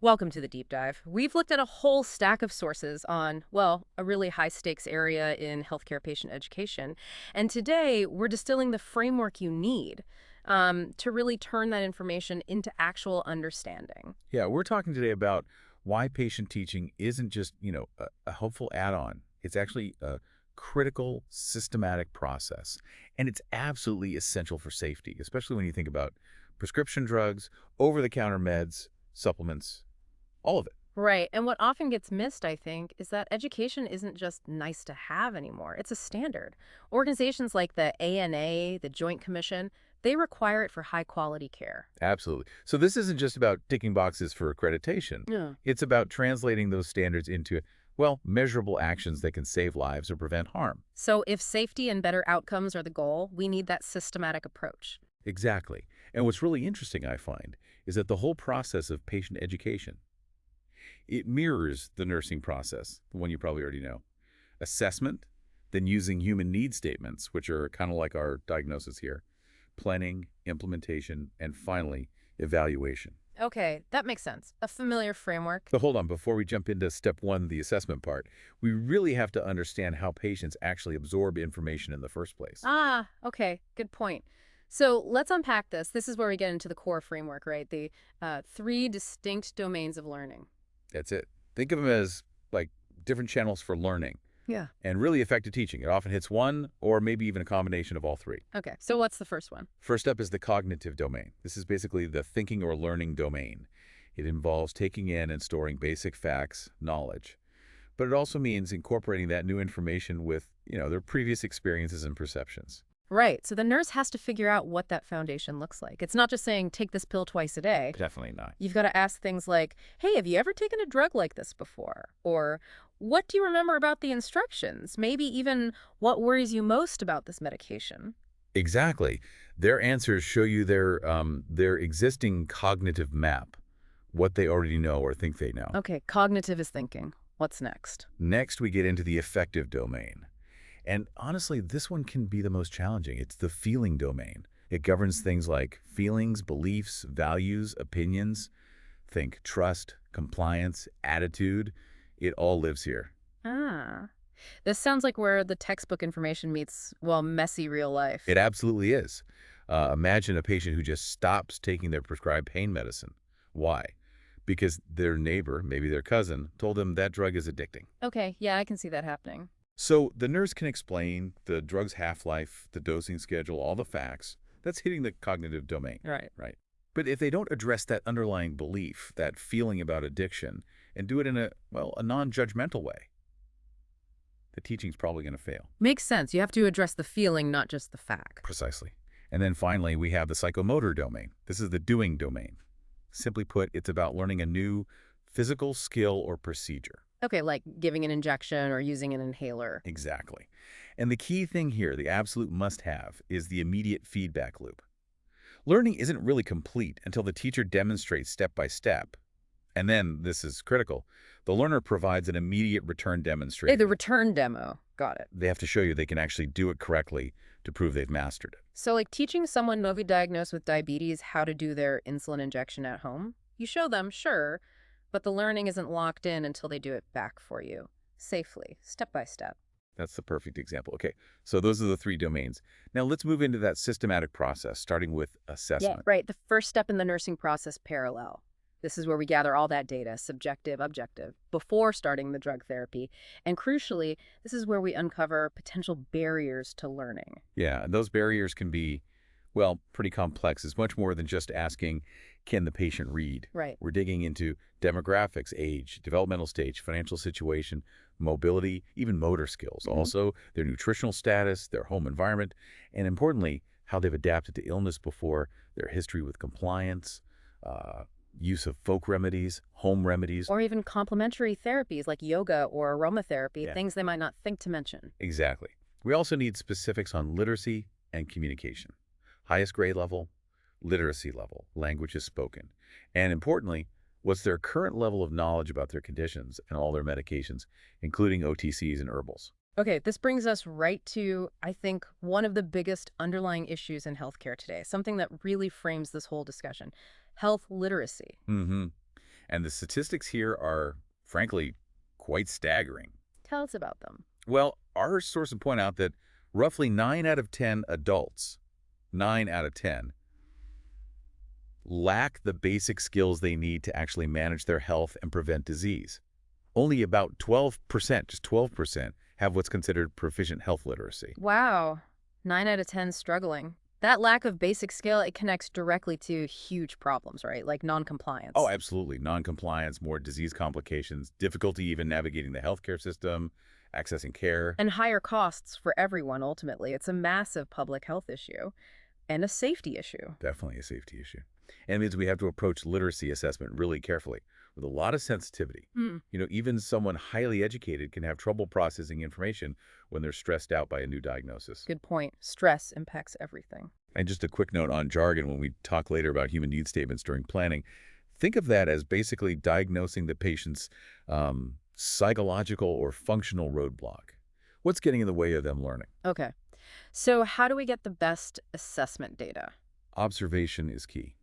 Welcome to the deep dive. We've looked at a whole stack of sources on, well, a really high stakes area in healthcare patient education. And today we're distilling the framework you need to really turn that information into actual understanding. Yeah, we're talking today about why patient teaching isn't just, a helpful add-on. It's actually a critical, systematic process. And it's absolutely essential for safety, especially when you think about prescription drugs, over-the-counter meds, supplements, all of it. Right. And what often gets missed, I think, is that education isn't just nice to have anymore. It's a standard. Organizations like the ANA, the Joint Commission, they require it for high quality care. Absolutely. So this isn't just about ticking boxes for accreditation. Yeah. It's about translating those standards into, well, measurable actions that can save lives or prevent harm. So if safety and better outcomes are the goal, we need that systematic approach. Exactly. And what's really interesting, I find, is that the whole process of patient education, it mirrors the nursing process, the one you probably already know. Assessment, then using human need statements, which are kind of like our diagnosis here, planning, implementation, and finally, evaluation. Okay, that makes sense. A familiar framework. So hold on, before we jump into step one, the assessment part, we really have to understand how patients actually absorb information in the first place. Ah, okay, good point. So let's unpack this. This is where we get into the core framework, right? The three distinct domains of learning. That's it. Think of them as like different channels for learning Yeah. and really effective teaching. It often hits one or maybe even a combination of all three. Okay, so what's the first one? First up is the cognitive domain. This is basically the thinking or learning domain. It involves taking in and storing basic facts, knowledge. But it also means incorporating that new information with, their previous experiences and perceptions. Right, so the nurse has to figure out what that foundation looks like. It's not just saying, take this pill twice a day. Definitely not. You've got to ask things like, hey, have you ever taken a drug like this before? Or what do you remember about the instructions? Maybe even what worries you most about this medication? Exactly. Their answers show you their existing cognitive map, what they already know or think they know. Okay, cognitive is thinking. What's next? Next, we get into the affective domain. And honestly, this one can be the most challenging. It's the feeling domain. It governs things like feelings, beliefs, values, opinions. Think trust, compliance, attitude. It all lives here. Ah, this sounds like where the textbook information meets, well, messy real life. It absolutely is. Imagine a patient who just stops taking their prescribed pain medicine. Why? Because their neighbor, maybe their cousin, told them that drug is addicting. Okay, yeah, I can see that happening. So the nurse can explain the drug's half-life, the dosing schedule, all the facts. That's hitting the cognitive domain, Right. right? But if they don't address that underlying belief, that feeling about addiction, and do it in a non-judgmental way, the teaching's probably going to fail. Makes sense. You have to address the feeling, not just the fact. Precisely. And then finally, we have the psychomotor domain. This is the doing domain. Simply put, it's about learning a new physical skill or procedure. Okay, like giving an injection or using an inhaler. Exactly. And the key thing here, the absolute must-have, is the immediate feedback loop. Learning isn't really complete until the teacher demonstrates step by step. And then, this is critical, the learner provides an immediate return Hey, demonstration. the return demo. Got it. They have to show you they can actually do it correctly to prove they've mastered it. So like teaching someone newly diagnosed with diabetes how to do their insulin injection at home? You show them, sure, but the learning isn't locked in until they do it back for you, safely, step by step. That's the perfect example. Okay, so those are the three domains. Now let's move into that systematic process, starting with assessment. Yeah, right. The first step in the nursing process, parallel. This is where we gather all that data, subjective, objective, before starting the drug therapy. And crucially, this is where we uncover potential barriers to learning. Yeah, and those barriers can be, pretty complex. It's much more than just asking, can the patient read? Right. We're digging into demographics, age, developmental stage, financial situation, mobility, even motor skills. Also, their nutritional status, their home environment, and importantly, how they've adapted to illness before, their history with compliance, use of folk remedies, home remedies. Or even complementary therapies like yoga or aromatherapy, Yeah. things they might not think to mention. Exactly. We also need specifics on literacy and communication. Highest grade level, literacy level, language is spoken. And importantly, what's their current level of knowledge about their conditions and all their medications, including OTCs and herbals. Okay, this brings us right to, I think, one of the biggest underlying issues in healthcare today, something that really frames this whole discussion, health literacy. And And the statistics here are, frankly, quite staggering. Tell us about them. Well, our sources point out that roughly 9 out of 10 adults, 9 out of 10, lack the basic skills they need to actually manage their health and prevent disease. Only about 12%, just 12%, have what's considered proficient health literacy. Wow. 9 out of 10 struggling. That lack of basic skill, it connects directly to huge problems, right? Like Oh, non-compliance. absolutely. Noncompliance, more disease complications, difficulty even navigating the healthcare system, accessing care. And higher costs for everyone, ultimately. It's a massive public health issue and a safety issue. Definitely a safety issue. And it means we have to approach literacy assessment really carefully with a lot of sensitivity. Hmm. Even someone highly educated can have trouble processing information when they're stressed out by a new diagnosis. Good point. Stress impacts everything. And just a quick note on jargon when we talk later about human needs statements during planning. Think of that as basically diagnosing the patient's psychological or functional roadblock. What's getting in the way of them learning? Okay. So how do we get the best assessment data? Observation is key.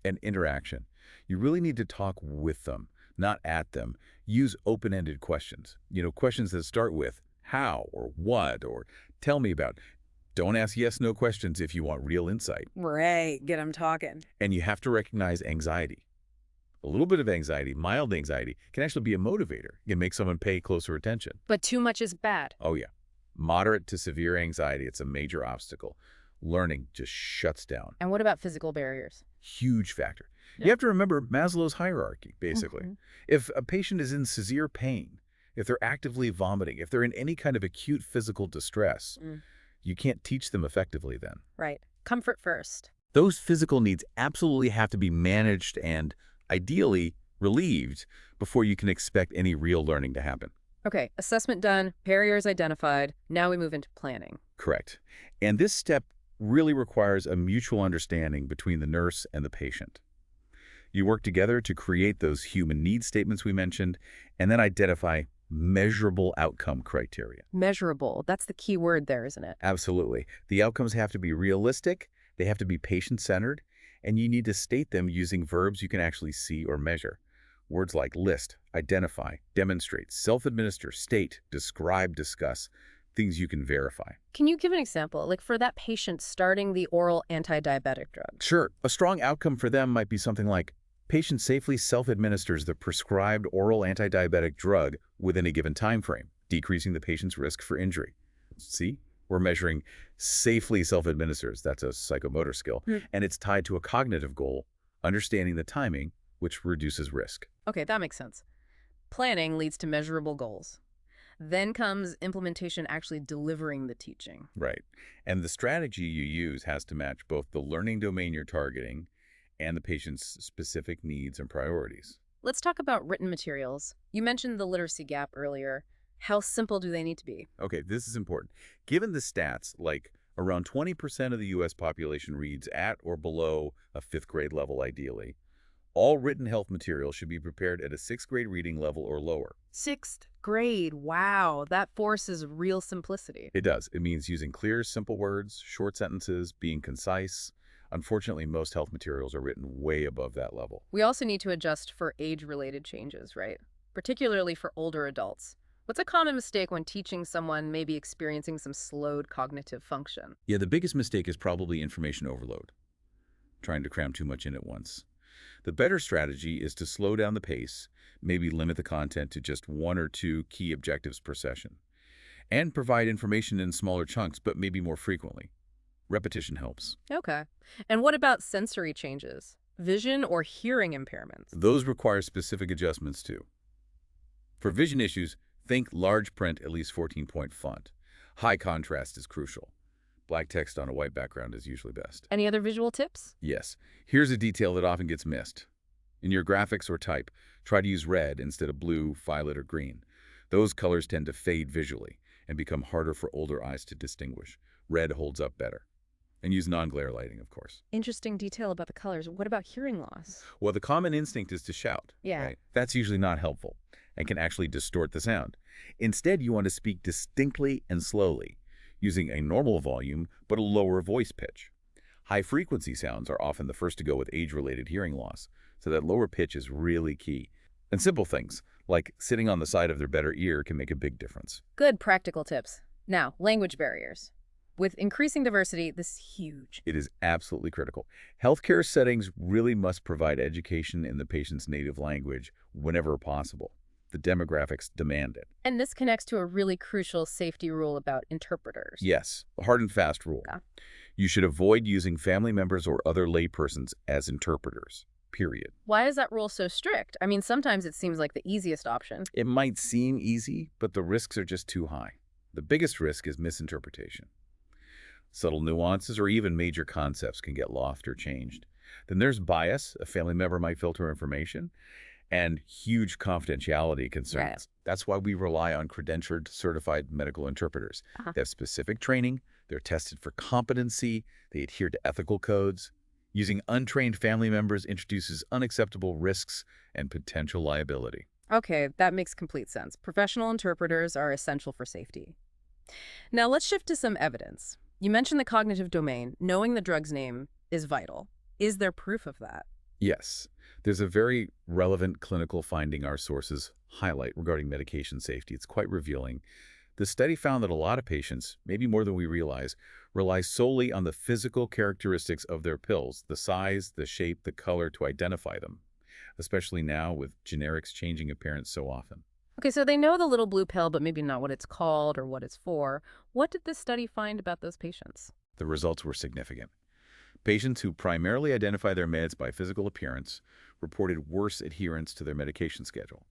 And interaction. You really need to talk with them, not at them. Use open-ended questions. Questions that start with how or what or tell me about. Don't ask yes/no questions if you want real insight. Right. Get them talking. And you have to recognize anxiety. A little bit of anxiety, mild anxiety, can actually be a motivator. It can make someone pay closer attention. But too much is bad. Oh, yeah. Moderate to severe anxiety, it's a major obstacle. Learning just shuts down. And what about physical barriers? Huge factor. Yeah. You have to remember Maslow's hierarchy, basically. Mhm. If a patient is in severe pain, if they're actively vomiting, if they're in any kind of acute physical distress, you can't teach them effectively then. Right. Comfort first. Those physical needs absolutely have to be managed and, ideally, relieved before you can expect any real learning to happen. Okay, assessment done, barriers identified. Now we move into planning. Correct. And this step really requires a mutual understanding between the nurse and the patient. You work together to create those human needs statements we mentioned, and then identify measurable outcome criteria. Measurable. That's the key word there, isn't it? Absolutely. The outcomes have to be realistic, they have to be patient-centered, and you need to state them using verbs you can actually see or measure. Words like list, identify, demonstrate, self-administer, state, describe, discuss, things you can verify. Can you give an example? Like for that patient starting the oral anti-diabetic drug. Sure, a strong outcome for them might be something like, patient safely self-administers the prescribed oral anti-diabetic drug within a given time frame, decreasing the patient's risk for injury. See? We're measuring safely self-administers. That's a psychomotor skill. And it's tied to a cognitive goal, understanding the timing, which reduces risk. Okay, that makes sense. Planning leads to measurable goals. Then comes implementation, actually delivering the teaching. Right. And the strategy you use has to match both the learning domain you're targeting and the patient's specific needs and priorities. Let's talk about written materials. You mentioned the literacy gap earlier. How simple do they need to be? Okay, this is important. Given the stats, like around 20% of the U.S. population reads at or below a 5th grade level ideally, all written health material should be prepared at a 6th grade reading level or lower. 6th grade. Wow, that forces real simplicity. It does. It means using clear, simple words, short sentences, being concise. Unfortunately, most health materials are written way above that level. We also need to adjust for age-related changes, right? Particularly for older adults. What's a common mistake when teaching someone maybe experiencing some slowed cognitive function? Yeah, the biggest mistake is probably information overload, trying to cram too much in at once. The better strategy is to slow down the pace, maybe limit the content to just 1 or 2 key objectives per session, and provide information in smaller chunks, but maybe more frequently. Repetition helps. Okay. And what about sensory changes? Vision or hearing impairments? Those require specific adjustments too. For vision issues, think large print, at least 14-point font. High contrast is crucial. Black text on a white background is usually best. Any other visual tips? Yes. Here's a detail that often gets missed. In your graphics or type, try to use red instead of blue, violet, or green. Those colors tend to fade visually and become harder for older eyes to distinguish. Red holds up better. And use non-glare lighting, of course. Interesting detail about the colors. What about hearing loss? Well, the common instinct is to shout. Yeah. Right? That's usually not helpful and can actually distort the sound. Instead, you want to speak distinctly and slowly, using a normal volume but a lower voice pitch. High-frequency sounds are often the first to go with age-related hearing loss, so that lower pitch is really key. And simple things, like sitting on the side of their better ear, can make a big difference. Good practical tips. Now, language barriers. With increasing diversity, this is huge. It is absolutely critical. Healthcare settings really must provide education in the patient's native language whenever possible. The demographics demand it. And this connects to a really crucial safety rule about interpreters. Yes, a hard and fast rule. Yeah. You should avoid using family members or other laypersons as interpreters, period. Why is that rule so strict? I mean, sometimes it seems like the easiest option. It might seem easy, but the risks are just too high. The biggest risk is misinterpretation. Subtle nuances or even major concepts can get lost or changed. Then there's bias. A family member might filter information, and huge confidentiality concerns. Right. That's why we rely on credentialed, certified medical interpreters. Uh-huh. They have specific training, they're tested for competency, they adhere to ethical codes. Using untrained family members introduces unacceptable risks and potential liability. Okay, that makes complete sense. Professional interpreters are essential for safety. Now let's shift to some evidence. You mentioned the cognitive domain. Knowing the drug's name is vital. Is there proof of that? Yes, there's a very relevant clinical finding our sources highlight regarding medication safety. It's quite revealing. The study found that a lot of patients, maybe more than we realize, rely solely on the physical characteristics of their pills, the size, the shape, the color to identify them, especially now with generics changing appearance so often. Okay, so they know the little blue pill, but maybe not what it's called or what it's for. What did this study find about those patients? The results were significant. Patients who primarily identify their meds by physical appearance reported worse adherence to their medication schedule.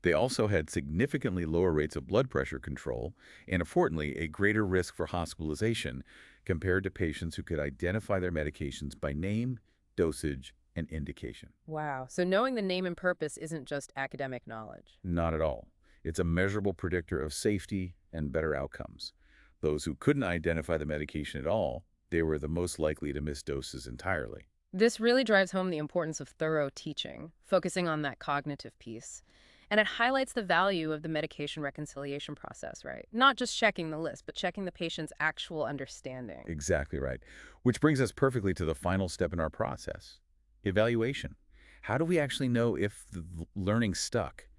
They also had significantly lower rates of blood pressure control and, importantly, a greater risk for hospitalization compared to patients who could identify their medications by name, dosage, and indication. Wow. So knowing the name and purpose isn't just academic knowledge. Not at all. It's a measurable predictor of safety and better outcomes. Those who couldn't identify the medication at all, they were the most likely to miss doses entirely. This really drives home the importance of thorough teaching, focusing on that cognitive piece. And it highlights the value of the medication reconciliation process, right? Not just checking the list, but checking the patient's actual understanding. Exactly right. Which brings us perfectly to the final step in our process, evaluation. How do we actually know if the learning stuck,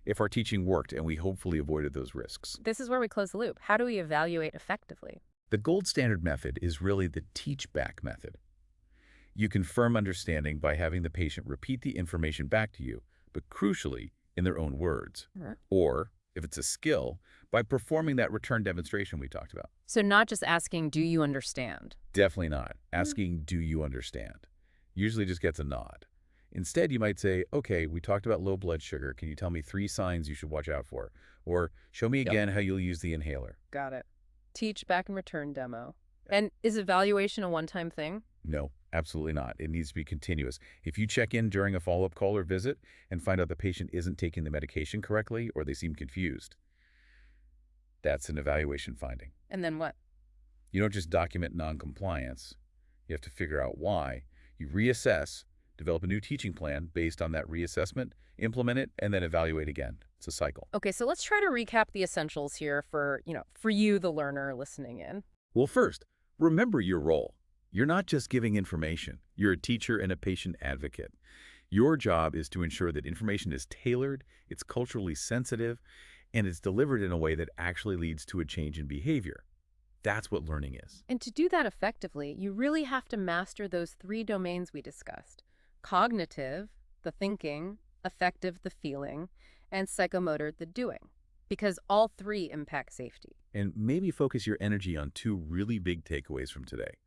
if our teaching worked, and we hopefully avoided those risks? This is where we close the loop. How do we evaluate effectively? The gold standard method is really the teach-back method. You confirm understanding by having the patient repeat the information back to you, but crucially, in their own words. Right. Or, if it's a skill, by performing that return demonstration we talked about. So not just asking, do you understand? Definitely not. Asking, do you understand? Usually just gets a nod. Instead, you might say, okay, we talked about low blood sugar. Can you tell me 3 signs you should watch out for? Or show me again how you'll use the inhaler. Got it. Teach, back, and return demo. And is evaluation a one-time thing? No, absolutely not. It needs to be continuous. If you check in during a follow-up call or visit and find out the patient isn't taking the medication correctly or they seem confused, that's an evaluation finding. And then what? You don't just document noncompliance. You have to figure out why. You reassess, develop a new teaching plan based on that reassessment, implement it, and then evaluate again. It's a cycle. Okay, so let's try to recap the essentials here for you, the learner listening in. Well, first, remember your role. You're not just giving information. You're a teacher and a patient advocate. Your job is to ensure that information is tailored, it's culturally sensitive, and it's delivered in a way that actually leads to a change in behavior. That's what learning is. And to do that effectively, you really have to master those 3 domains we discussed. Cognitive, the thinking, affective, the feeling, and psychomotor, the doing. Because all 3 impact safety. And maybe focus your energy on 2 really big takeaways from today.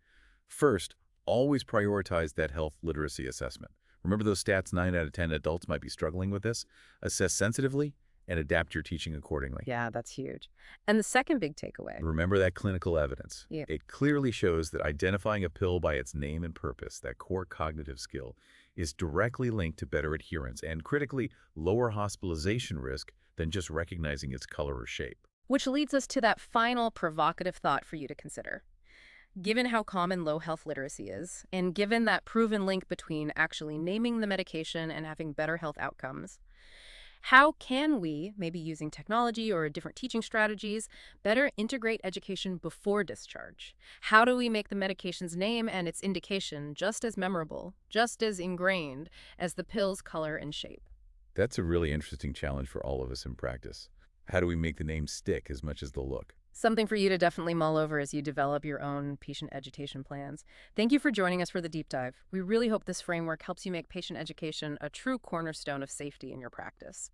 First, always prioritize that health literacy assessment. Remember those stats 9 out of 10 adults might be struggling with this? Assess sensitively and adapt your teaching accordingly. Yeah, that's huge. And the second big takeaway. Remember that clinical evidence. Yeah. It clearly shows that identifying a pill by its name and purpose, that core cognitive skill, is directly linked to better adherence and, critically, lower hospitalization risk than just recognizing its color or shape. Which leads us to that final provocative thought for you to consider. Given how common low health literacy is, and given that proven link between actually naming the medication and having better health outcomes, how can we, maybe using technology or different teaching strategies, better integrate education before discharge? How do we make the medication's name and its indication just as memorable, just as ingrained as the pill's color and shape? That's a really interesting challenge for all of us in practice. How do we make the name stick as much as the look? Something for you to definitely mull over as you develop your own patient education plans. Thank you for joining us for the deep dive. We really hope this framework helps you make patient education a true cornerstone of safety in your practice.